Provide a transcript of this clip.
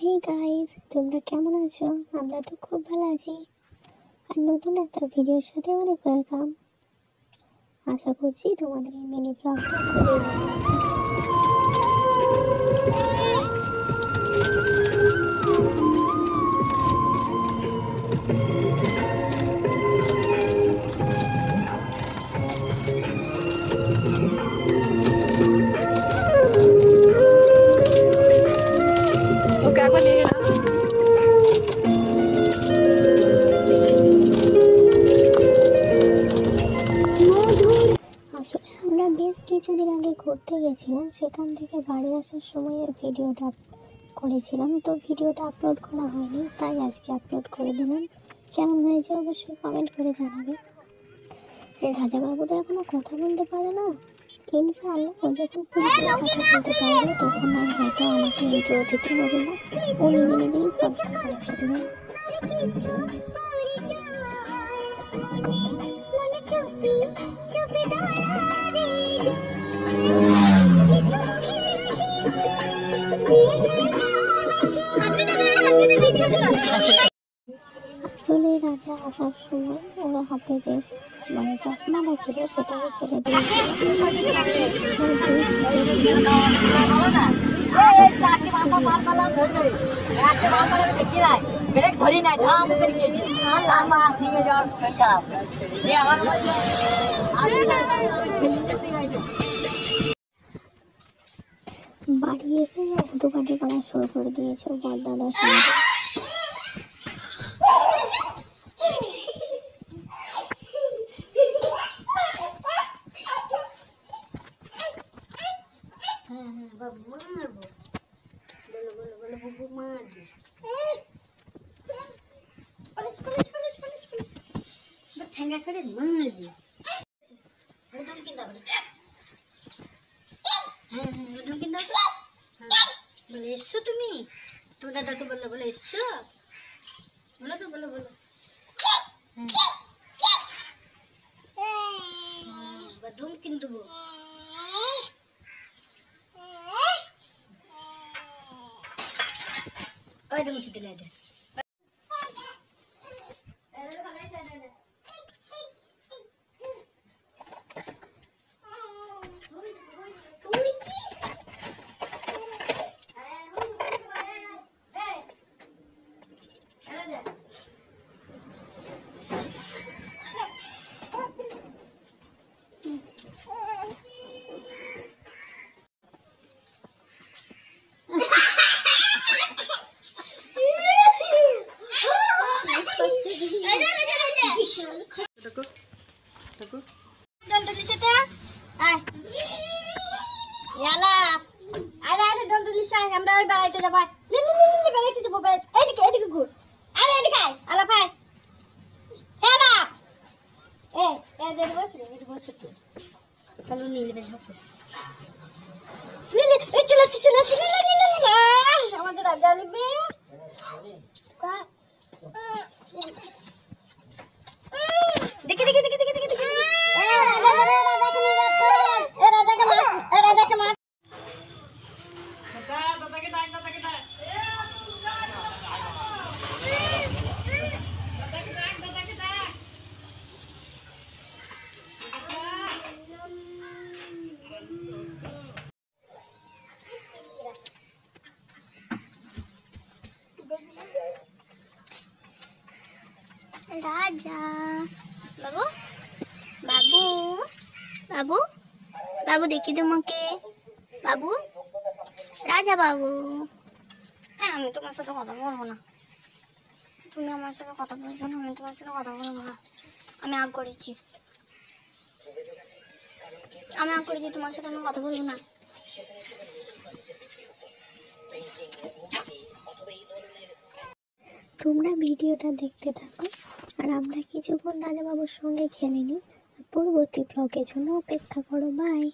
Hey guys, তোমরা কেমন আছো? আমরা তো খুব ভালো আছি। আর নতুন একটা ভিডিওর সাথে অনেক ওয়েলকাম। আশা করছি তোমাদের এই মিনি ব্লগটা খুবই ভালো লাগবে। আসলে আমরা বেশ কিছুদিন আগে ঘুরতে গেছিলাম, সেখান থেকে বাড়ি আসার সময় ভিডিওটা করেছিলাম। তো ভিডিওটা আপলোড করা হয়নি, তাই আজকে আপলোড করে দিলাম। কেমন হয়েছে অবশ্যই কমেন্ট করে জানাবে। রাজাবাবু তো এখনো কথা বলতে পারে না। ইনশাআল্লাহ ও যখন পুরোপুরি কথা বলতে পারবে তখন আর হয়তো আমাকে ইন্ট্রো দিতে হবে না, ও নিজে নিজেই সব করে ফেলবে। আসলে রাজা আসার সময় ওর হাতে যে চশমাটা ছিল সেটাও ফেলে দিয়েছিল। বাড়ি এসে হুটোপাটি করা শুরু করে দিয়েছে বড়দাদার সঙ্গে। ঠেঙ্গা করে মারবি। বলে এসছো তুমি, তোমার দাদাকে বললো বলে এসছো, বলো তো, বলো বলো। ধুম কিন্তু ওই তো মুখে দিলে আমরা ওই বেড়াইতে যাবো, বেড়াইতে যাবো, এদিকে এদিকে ঘুর, আরে এদিকে আলা ভাই, আমাদের রাজা লিখবে। দেখে দেখে দেখে দেখে দেখে দেখে রাজা বাবু বাবু বাবু বাবু দেখি তোমাকে বাবু, রাজা বাবু। আমি তোমার সাথে কথা বলবো না, তুমি আমার সাথে কথা বলছো না, আমি তোমার সাথে কথা বলবো না। আমি আগ করেছি, তোমার সাথে আমি কথা বলবো না। তোমরা ভিডিওটা দেখতে থাকো, আর আমরা কিছুক্ষণ রাজাবাবুর সঙ্গে খেলে নিই। পরবর্তী ব্লগের জন্য অপেক্ষা করো। বাই।